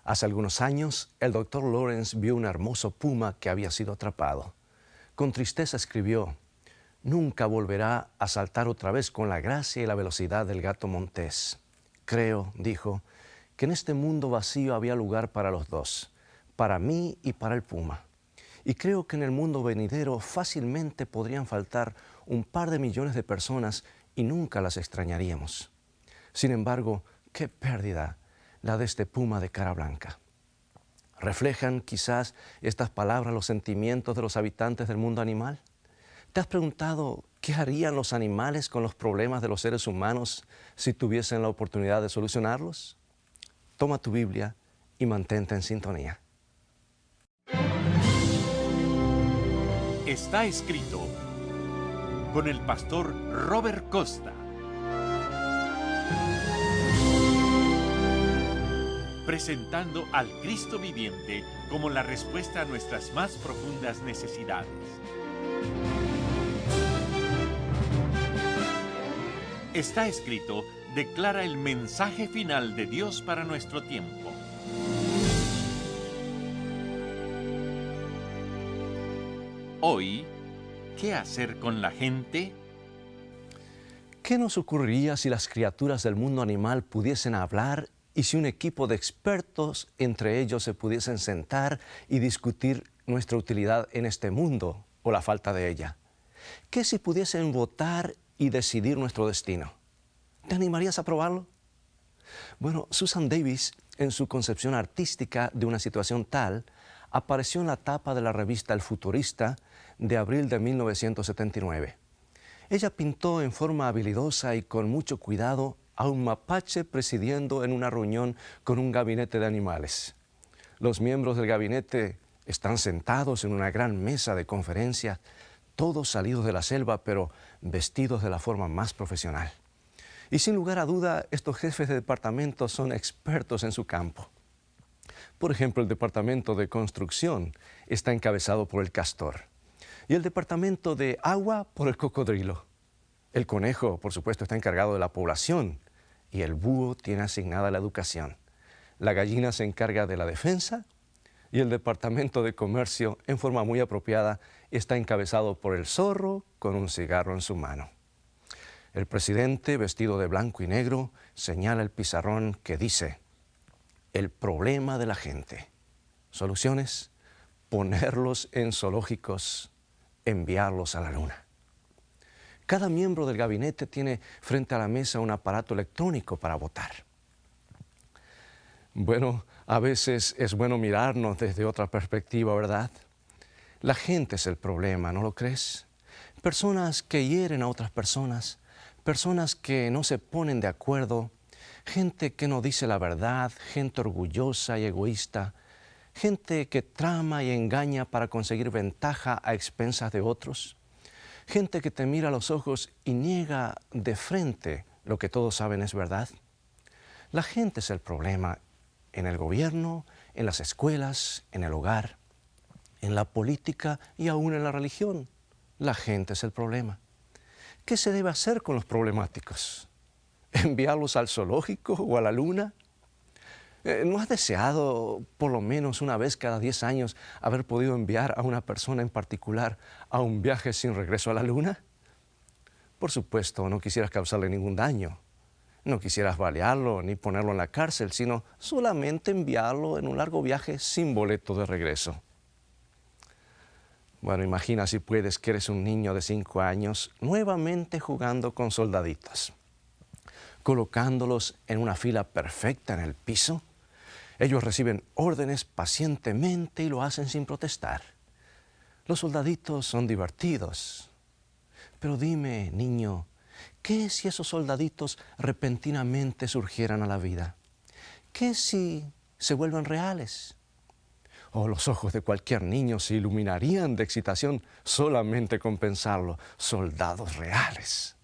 Hace algunos años, el doctor Lawrence vio un hermoso puma que había sido atrapado. Con tristeza escribió: «Nunca volverá a saltar otra vez con la gracia y la velocidad del gato montés. Creo», dijo, «que en este mundo vacío había lugar para los dos, para mí y para el puma. Y creo que en el mundo venidero fácilmente podrían faltar un par de millones de personas y nunca las extrañaríamos. Sin embargo, qué pérdida la de este puma de cara blanca». ¿Reflejan quizás estas palabras los sentimientos de los habitantes del mundo animal? ¿Te has preguntado qué harían los animales con los problemas de los seres humanos si tuviesen la oportunidad de solucionarlos? Toma tu Biblia y mantente en sintonía. Está escrito con el pastor Robert Costa. Presentando al Cristo viviente como la respuesta a nuestras más profundas necesidades. Está escrito declara el mensaje final de Dios para nuestro tiempo. Hoy, ¿qué hacer con la gente? ¿Qué nos ocurriría si las criaturas del mundo animal pudiesen hablar y si un equipo de expertos entre ellos se pudiesen sentar y discutir nuestra utilidad en este mundo o la falta de ella? ¿Qué si pudiesen votar y decidir nuestro destino? ¿Te animarías a probarlo? Bueno, Susan Davis, en su concepción artística de una situación tal, apareció en la tapa de la revista El Futurista de abril de 1979. Ella pintó en forma habilidosa y con mucho cuidado a un mapache presidiendo en una reunión con un gabinete de animales. Los miembros del gabinete están sentados en una gran mesa de conferencias, todos salidos de la selva, pero vestidos de la forma más profesional. Y sin lugar a duda, estos jefes de departamento son expertos en su campo. Por ejemplo, el departamento de construcción está encabezado por el castor y el departamento de agua por el cocodrilo. El conejo, por supuesto, está encargado de la población y el búho tiene asignada la educación. La gallina se encarga de la defensa y el departamento de comercio, en forma muy apropiada, está encabezado por el zorro con un cigarro en su mano. El presidente, vestido de blanco y negro, señala el pizarrón que dice: «El problema de la gente. Soluciones: ponerlos en zoológicos, enviarlos a la luna». Cada miembro del gabinete tiene frente a la mesa un aparato electrónico para votar. Bueno, a veces es bueno mirarnos desde otra perspectiva, ¿verdad? La gente es el problema, ¿no lo crees? Personas que hieren a otras personas, personas que no se ponen de acuerdo, gente que no dice la verdad, gente orgullosa y egoísta, gente que trama y engaña para conseguir ventaja a expensas de otros. Gente que te mira a los ojos y niega de frente lo que todos saben es verdad. La gente es el problema en el gobierno, en las escuelas, en el hogar, en la política y aún en la religión. La gente es el problema. ¿Qué se debe hacer con los problemáticos? ¿Enviarlos al zoológico o a la luna? ¿No has deseado, por lo menos una vez cada 10 años, haber podido enviar a una persona en particular a un viaje sin regreso a la luna? Por supuesto, no quisieras causarle ningún daño. No quisieras balearlo ni ponerlo en la cárcel, sino solamente enviarlo en un largo viaje sin boleto de regreso. Bueno, imagina si puedes que eres un niño de 5 años nuevamente jugando con soldaditos, colocándolos en una fila perfecta en el piso. Ellos reciben órdenes pacientemente y lo hacen sin protestar. Los soldaditos son divertidos. Pero dime, niño, ¿qué si esos soldaditos repentinamente surgieran a la vida? ¿Qué si se vuelven reales? Oh, los ojos de cualquier niño se iluminarían de excitación solamente con pensarlo. Soldados reales.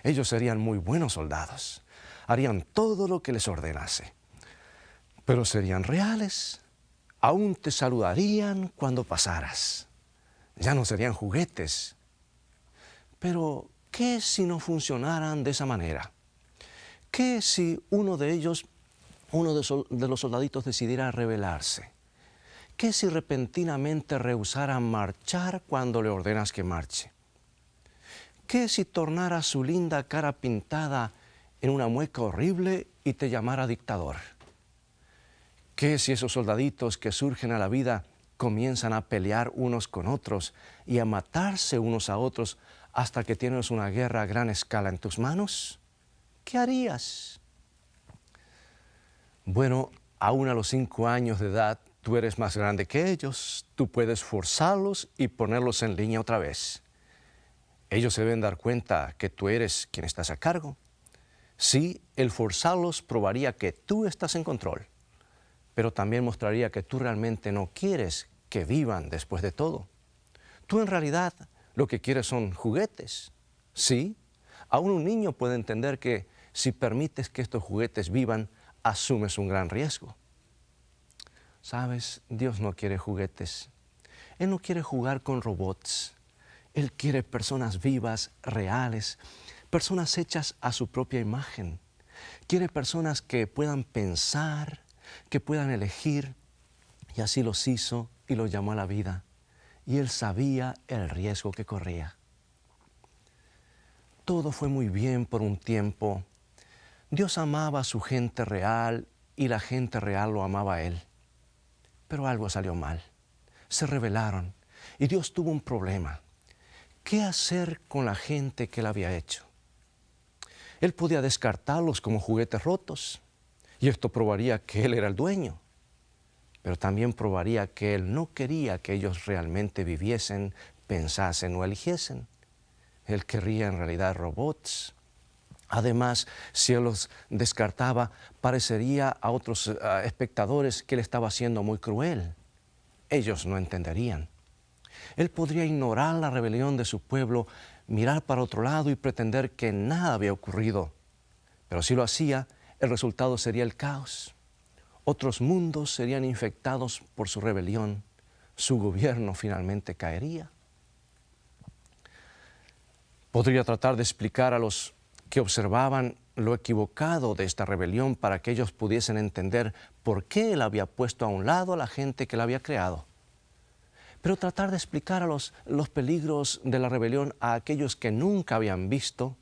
Ellos serían muy buenos soldados. Harían todo lo que les ordenase. Pero serían reales. Aún te saludarían cuando pasaras. Ya no serían juguetes. Pero, ¿qué si no funcionaran de esa manera? ¿Qué si uno de ellos uno de los soldaditos decidiera rebelarse? ¿Qué si repentinamente rehusara marchar cuando le ordenas que marche? ¿Qué si tornara su linda cara pintada en una mueca horrible y te llamara dictador? ¿Qué si esos soldaditos que surgen a la vida comienzan a pelear unos con otros y a matarse unos a otros hasta que tienes una guerra a gran escala en tus manos? ¿Qué harías? Bueno, aún a los 5 años de edad, tú eres más grande que ellos, tú puedes forzarlos y ponerlos en línea otra vez. Ellos se deben dar cuenta que tú eres quien estás a cargo. Sí, el forzarlos probaría que tú estás en control, pero también mostraría que tú realmente no quieres que vivan después de todo. Tú en realidad lo que quieres son juguetes. Sí, aún un niño puede entender que si permites que estos juguetes vivan, asumes un gran riesgo. ¿Sabes? Dios no quiere juguetes. Él no quiere jugar con robots. Él quiere personas vivas, reales, personas hechas a su propia imagen. Quiere personas que puedan pensar, que puedan elegir, y así los hizo y los llamó a la vida. Y Él sabía el riesgo que corría. Todo fue muy bien por un tiempo. Dios amaba a su gente real y la gente real lo amaba a Él. Pero algo salió mal. Se rebelaron y Dios tuvo un problema. ¿Qué hacer con la gente que Él había hecho? Él podía descartarlos como juguetes rotos y esto probaría que Él era el dueño. Pero también probaría que Él no quería que ellos realmente viviesen, pensasen o eligiesen. Él quería en realidad robots. Además, si Él los descartaba, parecería a otros espectadores que Él estaba siendo muy cruel. Ellos no entenderían. Él podría ignorar la rebelión de su pueblo, mirar para otro lado y pretender que nada había ocurrido. Pero si lo hacía, el resultado sería el caos. Otros mundos serían infectados por su rebelión. Su gobierno finalmente caería. Podría tratar de explicar a los que observaban lo equivocado de esta rebelión para que ellos pudiesen entender por qué Él había puesto a un lado a la gente que Él había creado. Pero tratar de explicar a los peligros de la rebelión a aquellos que nunca habían visto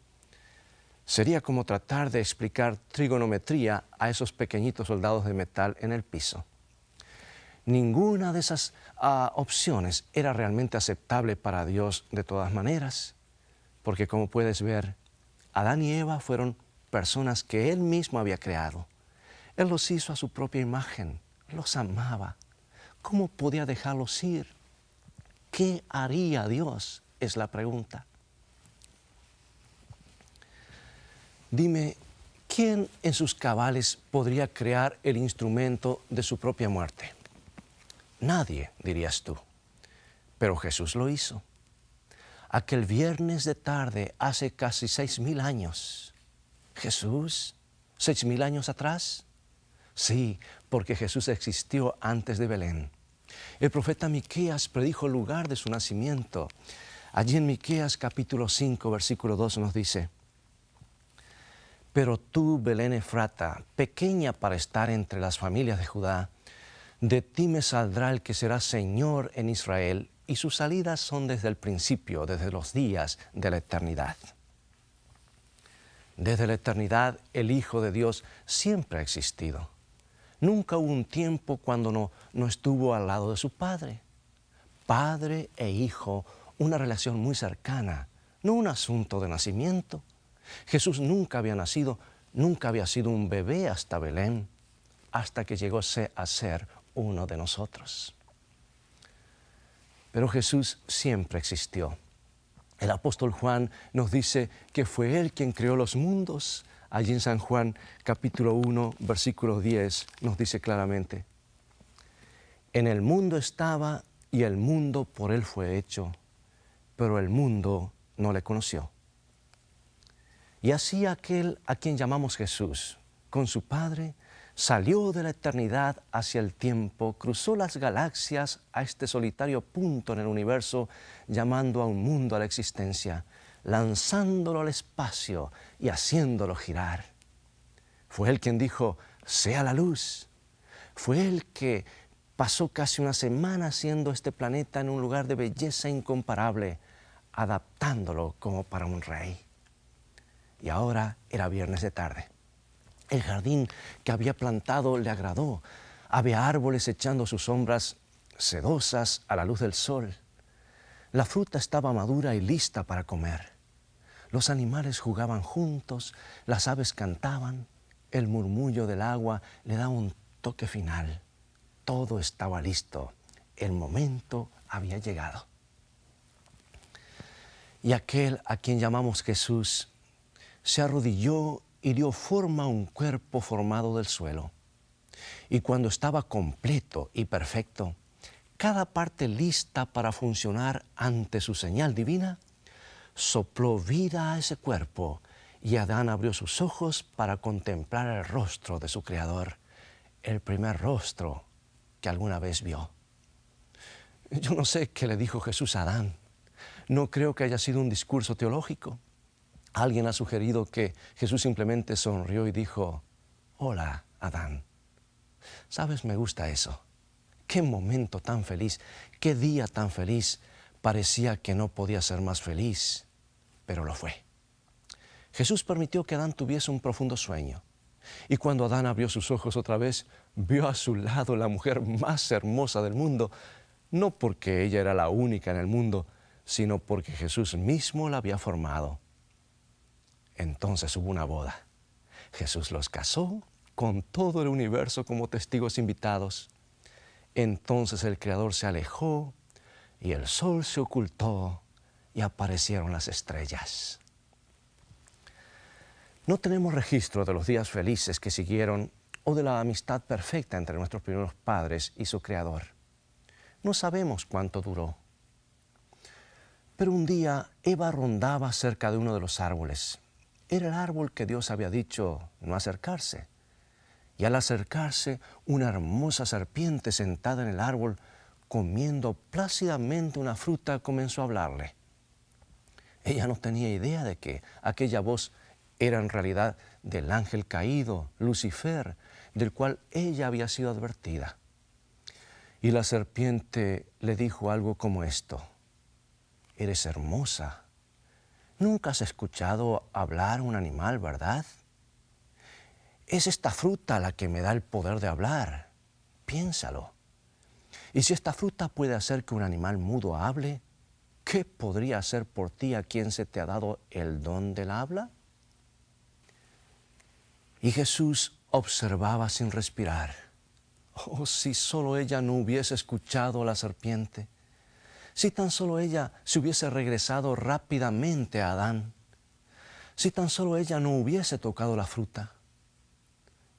sería como tratar de explicar trigonometría a esos pequeñitos soldados de metal en el piso. Ninguna de esas opciones era realmente aceptable para Dios de todas maneras, porque como puedes ver, Adán y Eva fueron personas que Él mismo había creado. Él los hizo a su propia imagen, los amaba. ¿Cómo podía dejarlos ir? ¿Qué haría Dios? Es la pregunta. Dime, ¿quién en sus cabales podría crear el instrumento de su propia muerte? Nadie, dirías tú. Pero Jesús lo hizo. Aquel viernes de tarde, hace casi 6,000 años. ¿Jesús? ¿6,000 años atrás? Sí, porque Jesús existió antes de Belén. El profeta Miqueas predijo el lugar de su nacimiento. Allí en Miqueas capítulo 5, versículo 2 nos dice: Pero tú, Belén Efrata, pequeña para estar entre las familias de Judá, de ti me saldrá el que será Señor en Israel, y sus salidas son desde el principio, desde los días de la eternidad. Desde la eternidad, el Hijo de Dios siempre ha existido. Nunca hubo un tiempo cuando no estuvo al lado de su Padre. Padre e Hijo, una relación muy cercana, no un asunto de nacimiento. Jesús nunca había nacido, nunca había sido un bebé hasta Belén, hasta que llegó a ser uno de nosotros. Pero Jesús siempre existió. El apóstol Juan nos dice que fue Él quien creó los mundos. Allí en San Juan capítulo 1, versículo 10 nos dice claramente: En el mundo estaba y el mundo por Él fue hecho, pero el mundo no le conoció. Y así aquel a quien llamamos Jesús, con su Padre, salió de la eternidad hacia el tiempo, cruzó las galaxias a este solitario punto en el universo, llamando a un mundo a la existencia, lanzándolo al espacio y haciéndolo girar. Fue Él quien dijo: sea la luz. Fue Él que pasó casi una semana haciendo este planeta en un lugar de belleza incomparable, adaptándolo como para un rey. Y ahora era viernes de tarde. El jardín que había plantado le agradó. Había árboles echando sus sombras sedosas a la luz del sol. La fruta estaba madura y lista para comer. Los animales jugaban juntos, las aves cantaban, el murmullo del agua le daba un toque final. Todo estaba listo, el momento había llegado. Y aquel a quien llamamos Jesús se arrodilló y dio forma a un cuerpo formado del suelo. Y cuando estaba completo y perfecto, cada parte lista para funcionar ante su señal divina, sopló vida a ese cuerpo y Adán abrió sus ojos para contemplar el rostro de su Creador, el primer rostro que alguna vez vio. Yo no sé qué le dijo Jesús a Adán. No creo que haya sido un discurso teológico. Alguien ha sugerido que Jesús simplemente sonrió y dijo, hola, Adán. ¿Sabes? Me gusta eso. Qué momento tan feliz, qué día tan feliz. Parecía que no podía ser más feliz, pero lo fue. Jesús permitió que Adán tuviese un profundo sueño. Y cuando Adán abrió sus ojos otra vez, vio a su lado la mujer más hermosa del mundo, no porque ella era la única en el mundo, sino porque Jesús mismo la había formado. Entonces hubo una boda. Jesús los casó con todo el universo como testigos invitados. Entonces el Creador se alejó y el sol se ocultó y aparecieron las estrellas. No tenemos registro de los días felices que siguieron o de la amistad perfecta entre nuestros primeros padres y su Creador. No sabemos cuánto duró. Pero un día Eva rondaba cerca de uno de los árboles. Era el árbol que Dios había dicho no acercarse. Y al acercarse, una hermosa serpiente sentada en el árbol, comiendo plácidamente una fruta, comenzó a hablarle. Ella no tenía idea de que aquella voz era en realidad del ángel caído, Lucifer, del cual ella había sido advertida. Y la serpiente le dijo algo como esto: eres hermosa. Nunca has escuchado hablar un animal, ¿verdad? Es esta fruta la que me da el poder de hablar. Piénsalo. Y si esta fruta puede hacer que un animal mudo hable, ¿qué podría hacer por ti a quien se te ha dado el don del habla? Y Jesús observaba sin respirar. Oh, si solo ella no hubiese escuchado a la serpiente. Si tan solo ella se hubiese regresado rápidamente a Adán. Si tan solo ella no hubiese tocado la fruta.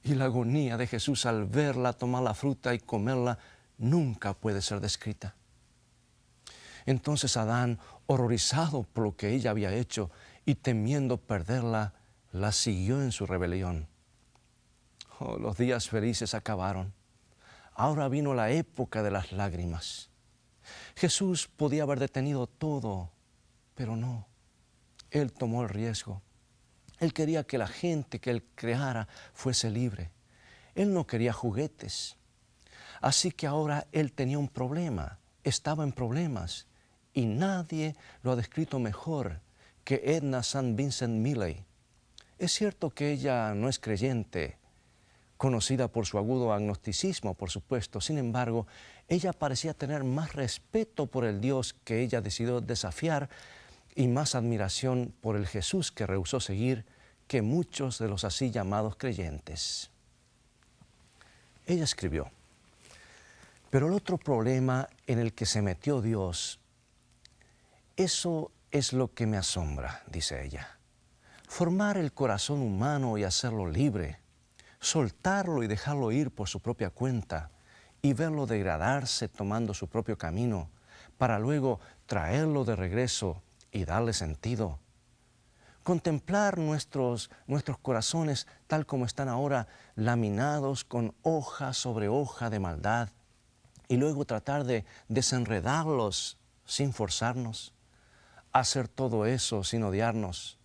Y la agonía de Jesús al verla tomar la fruta y comerla nunca puede ser descrita. Entonces Adán, horrorizado por lo que ella había hecho y temiendo perderla, la siguió en su rebelión. Oh, los días felices acabaron. Ahora vino la época de las lágrimas. Jesús podía haber detenido todo, pero no. Él tomó el riesgo. Él quería que la gente que Él creara fuese libre. Él no quería juguetes. Así que ahora Él tenía un problema, estaba en problemas. Y nadie lo ha descrito mejor que Edna St. Vincent Millay. Es cierto que ella no es creyente, conocida por su agudo agnosticismo, por supuesto. Sin embargo, ella parecía tener más respeto por el Dios que ella decidió desafiar y más admiración por el Jesús que rehusó seguir que muchos de los así llamados creyentes. Ella escribió: pero el otro problema en el que se metió Dios, eso es lo que me asombra, dice ella. Formar el corazón humano y hacerlo libre, soltarlo y dejarlo ir por su propia cuenta y verlo degradarse tomando su propio camino para luego traerlo de regreso y darle sentido. Contemplar nuestros corazones tal como están ahora, laminados con hoja sobre hoja de maldad, y luego tratar de desenredarlos sin forzarnos. Hacer todo eso sin odiarnos.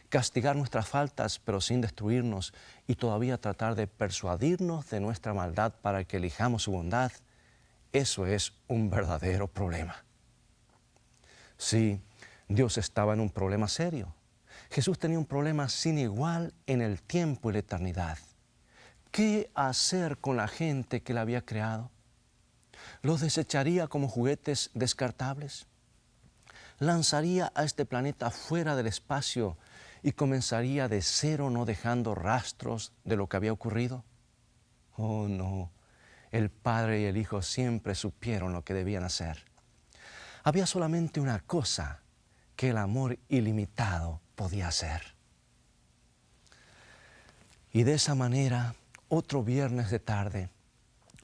castigar nuestras faltas pero sin destruirnos y todavía tratar de persuadirnos de nuestra maldad para que elijamos su bondad, eso es un verdadero problema. Sí, Dios estaba en un problema serio. Jesús tenía un problema sin igual en el tiempo y la eternidad. ¿Qué hacer con la gente que Él había creado? ¿Los desecharía como juguetes descartables? ¿Lanzaría a este planeta fuera del espacio y comenzaría de cero no dejando rastros de lo que había ocurrido? Oh no, el Padre y el Hijo siempre supieron lo que debían hacer. Había solamente una cosa que el amor ilimitado podía hacer. Y de esa manera, otro viernes de tarde,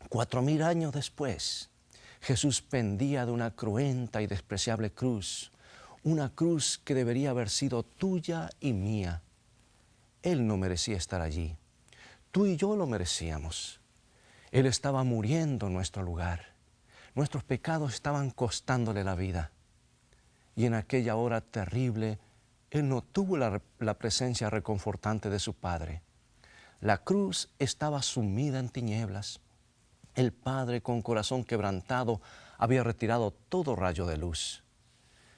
4000 años después, Jesús pendía de una cruenta y despreciable cruz, una cruz que debería haber sido tuya y mía. Él no merecía estar allí. Tú y yo lo merecíamos. Él estaba muriendo en nuestro lugar. Nuestros pecados estaban costándole la vida. Y en aquella hora terrible, Él no tuvo la presencia reconfortante de su Padre. La cruz estaba sumida en tinieblas. El Padre, con corazón quebrantado, había retirado todo rayo de luz.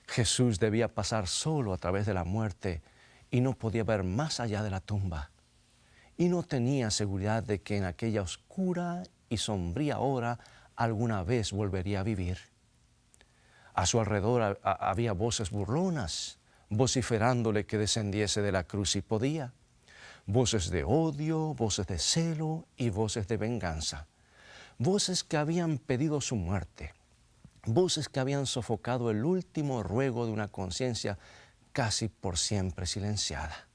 Jesús debía pasar solo a través de la muerte y no podía ver más allá de la tumba. Y no tenía seguridad de que en aquella oscura y sombría hora alguna vez volvería a vivir. A su alrededor había voces burlonas, vociferándole que descendiese de la cruz si podía. Voces de odio, voces de celo y voces de venganza. Voces que habían pedido su muerte. Voces que habían sofocado el último ruego de una conciencia casi por siempre silenciada.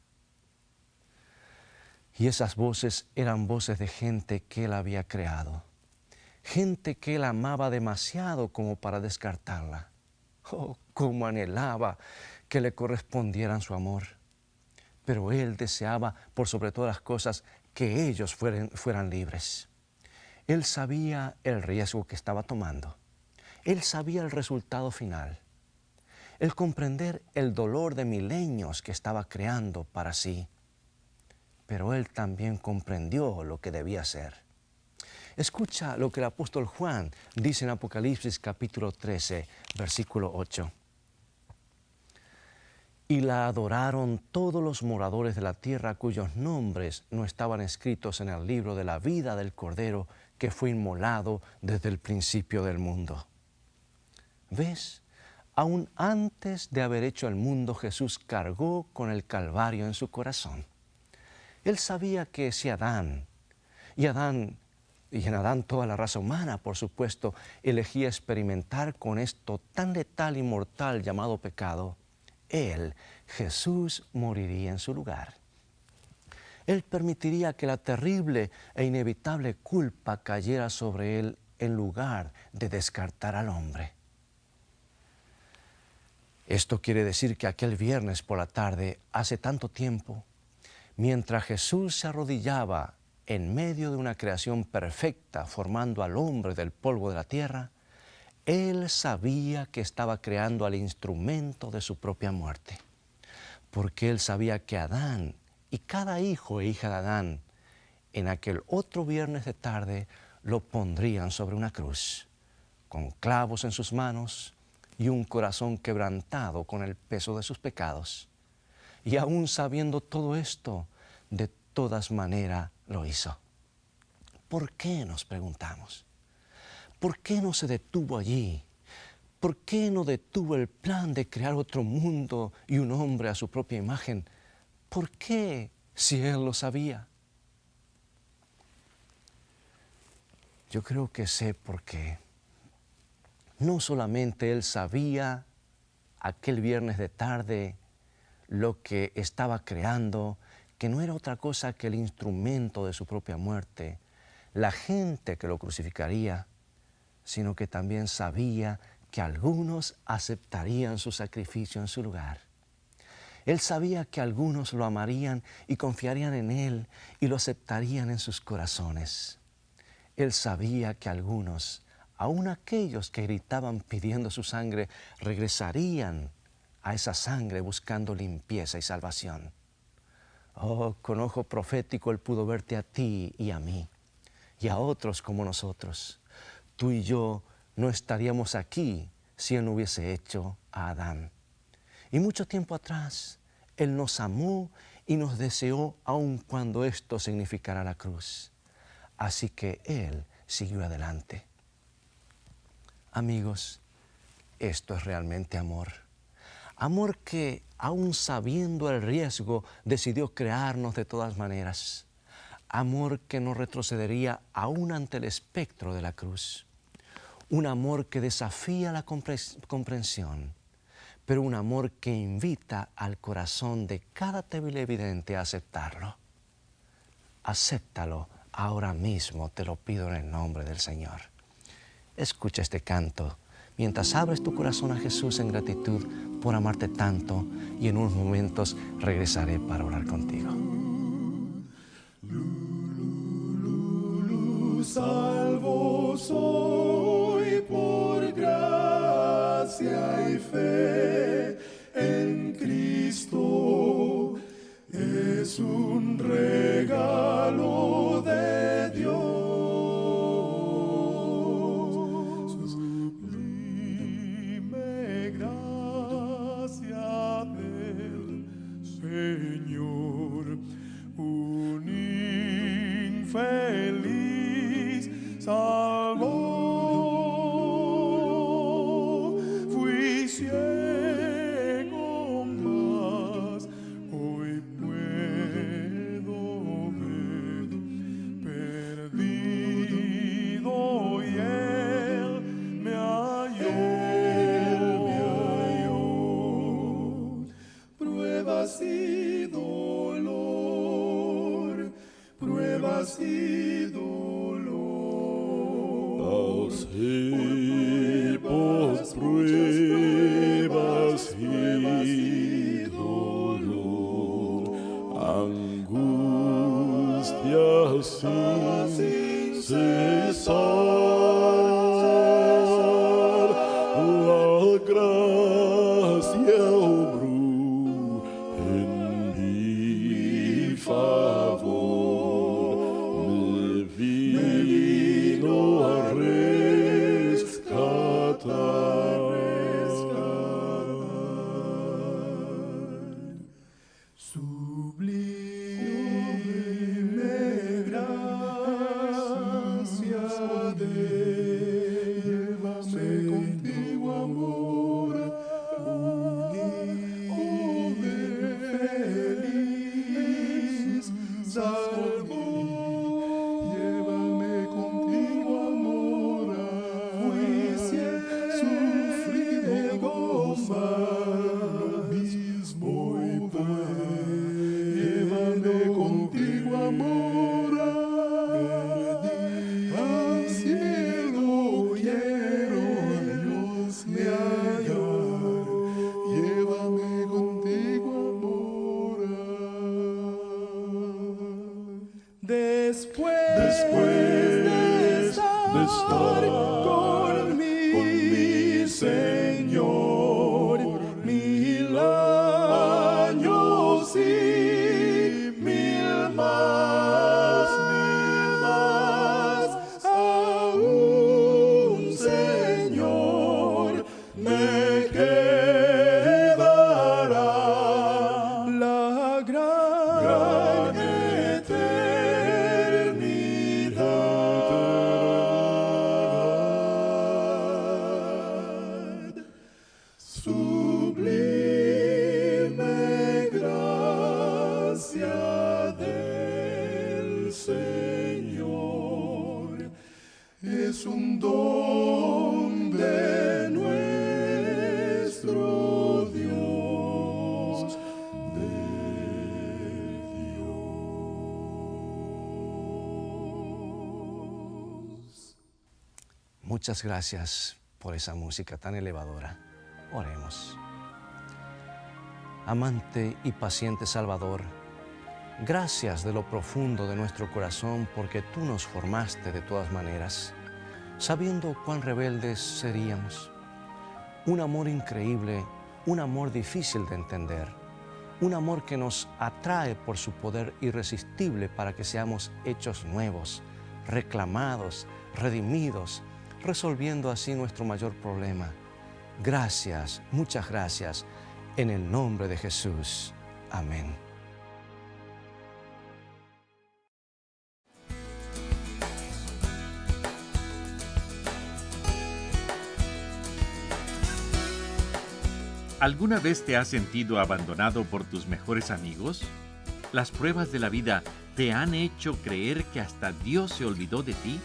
Y esas voces eran voces de gente que Él había creado. Gente que Él amaba demasiado como para descartarla. Oh, cómo anhelaba que le correspondieran su amor. Pero Él deseaba, por sobre todas las cosas, que ellos fueran libres. Él sabía el riesgo que estaba tomando. Él sabía el resultado final. El comprender el dolor de milenios que estaba creando para sí. Pero Él también comprendió lo que debía hacer. Escucha lo que el apóstol Juan dice en Apocalipsis capítulo 13, versículo 8. Y la adoraron todos los moradores de la tierra cuyos nombres no estaban escritos en el libro de la vida del Cordero que fue inmolado desde el principio del mundo. ¿Ves? Aún antes de haber hecho el mundo, Jesús cargó con el Calvario en su corazón. Él sabía que si Adán, y en Adán toda la raza humana, por supuesto, elegía experimentar con esto tan letal y mortal llamado pecado, Él, Jesús, moriría en su lugar. Él permitiría que la terrible e inevitable culpa cayera sobre Él en lugar de descartar al hombre. Esto quiere decir que aquel viernes por la tarde, hace tanto tiempo, mientras Jesús se arrodillaba en medio de una creación perfecta, formando al hombre del polvo de la tierra, Él sabía que estaba creando al instrumento de su propia muerte. Porque Él sabía que Adán y cada hijo e hija de Adán, en aquel otro viernes de tarde, lo pondrían sobre una cruz, con clavos en sus manos y un corazón quebrantado con el peso de sus pecados. Y aún sabiendo todo esto, de todas maneras lo hizo. ¿Por qué, nos preguntamos? ¿Por qué no se detuvo allí? ¿Por qué no detuvo el plan de crear otro mundo y un hombre a su propia imagen? ¿Por qué, si Él lo sabía? Yo creo que sé por qué. No solamente Él sabía aquel viernes de tarde lo que estaba creando, que no era otra cosa que el instrumento de su propia muerte, la gente que lo crucificaría, sino que también sabía que algunos aceptarían su sacrificio en su lugar. Él sabía que algunos lo amarían y confiarían en Él y lo aceptarían en sus corazones. Él sabía que algunos, aun aquellos que gritaban pidiendo su sangre, regresarían a esa sangre buscando limpieza y salvación. Oh, con ojo profético Él pudo verte a ti y a mí, y a otros como nosotros. Tú y yo no estaríamos aquí si Él no hubiese hecho a Adán. Y mucho tiempo atrás, Él nos amó y nos deseó aun cuando esto significara la cruz. Así que Él siguió adelante. Amigos, esto es realmente amor. Amor que, aun sabiendo el riesgo, decidió crearnos de todas maneras. Amor que no retrocedería aún ante el espectro de la cruz. Un amor que desafía la comprensión, pero un amor que invita al corazón de cada televidente a aceptarlo. Acéptalo ahora mismo, te lo pido en el nombre del Señor. Escucha este canto mientras abres tu corazón a Jesús en gratitud por amarte tanto, y en unos momentos regresaré para orar contigo. Salvo soy por gracia y fe en Cristo, es un regalo de Dios. Sublime gracia del Señor, un infeliz salvó. Fui ciego, mas hoy puedo ver, perdido, y Él me halló. Pruebas y dolor, pruebas y dolor. Pasé por pruebas y dolor, angustia sin cesar, la gracia obró en mi favor, me vino a rescatar. Sublime gracia de llévame contigo, amor, unido, feliz, salvo. Llévame contigo, amor, juicio, sufrido, gozar, mismo y llévame contigo, amor, al cielo quiero, Dios me halló. Llévame contigo, amor. Después de estar con mi Señor 1000 años y 1000 más, aún, Señor, me quedará la gran eternidad. Sublime gracia del Señor, es un don de nuestro Dios, Muchas gracias por esa música tan elevadora. Oremos. Amante y paciente Salvador, gracias de lo profundo de nuestro corazón porque tú nos formaste de todas maneras, sabiendo cuán rebeldes seríamos. Un amor increíble un amor difícil de entender, un amor que nos atrae por su poder irresistible para que seamos hechos nuevos, reclamados, redimidos, resolviendo así nuestro mayor problema. Gracias, muchas gracias, en el nombre de Jesús. Amén. ¿Alguna vez te has sentido abandonado por tus mejores amigos? ¿Las pruebas de la vida te han hecho creer que hasta Dios se olvidó de ti?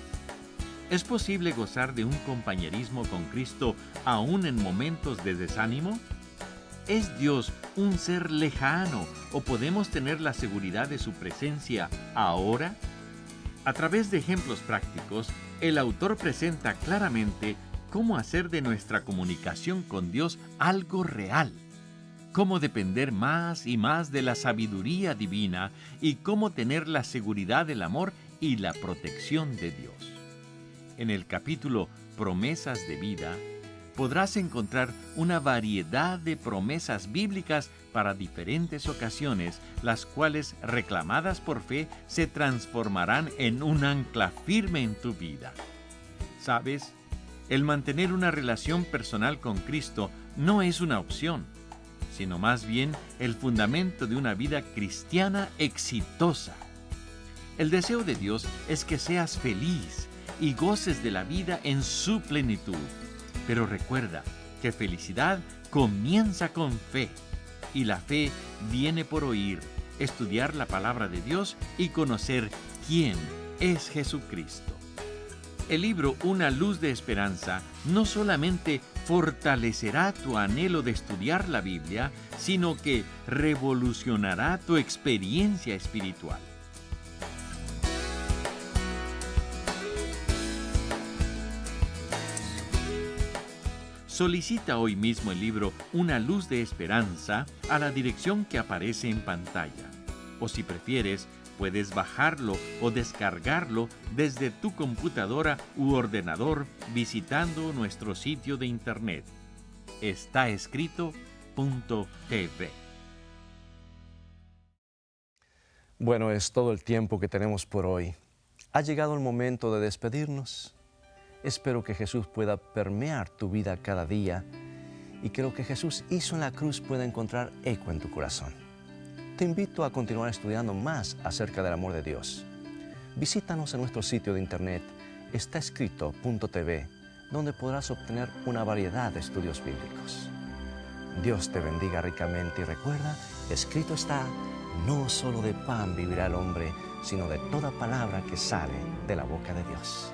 ¿Es posible gozar de un compañerismo con Cristo aún en momentos de desánimo? ¿Es Dios un ser lejano o podemos tener la seguridad de su presencia ahora? A través de ejemplos prácticos, el autor presenta claramente cómo hacer de nuestra comunicación con Dios algo real, cómo depender más y más de la sabiduría divina y cómo tener la seguridad del amor y la protección de Dios. En el capítulo Promesas de Vida, podrás encontrar una variedad de promesas bíblicas para diferentes ocasiones, las cuales, reclamadas por fe, se transformarán en un ancla firme en tu vida. ¿Sabes? El mantener una relación personal con Cristo no es una opción, sino más bien el fundamento de una vida cristiana exitosa. El deseo de Dios es que seas feliz y goces de la vida en su plenitud. Pero recuerda que felicidad comienza con fe, y la fe viene por oír, estudiar la palabra de Dios y conocer quién es Jesucristo. El libro Una luz de esperanza no solamente fortalecerá tu anhelo de estudiar la Biblia, sino que revolucionará tu experiencia espiritual. Solicita hoy mismo el libro Una luz de esperanza a la dirección que aparece en pantalla. O si prefieres, puedes bajarlo o descargarlo desde tu computadora u ordenador visitando nuestro sitio de internet. Estaescrito.tv. Bueno, es todo el tiempo que tenemos por hoy. Ha llegado el momento de despedirnos. Espero que Jesús pueda permear tu vida cada día y que lo que Jesús hizo en la cruz pueda encontrar eco en tu corazón. Te invito a continuar estudiando más acerca del amor de Dios. Visítanos en nuestro sitio de internet estaescrito.tv, donde podrás obtener una variedad de estudios bíblicos. Dios te bendiga ricamente y recuerda, escrito está, no solo de pan vivirá el hombre, sino de toda palabra que sale de la boca de Dios.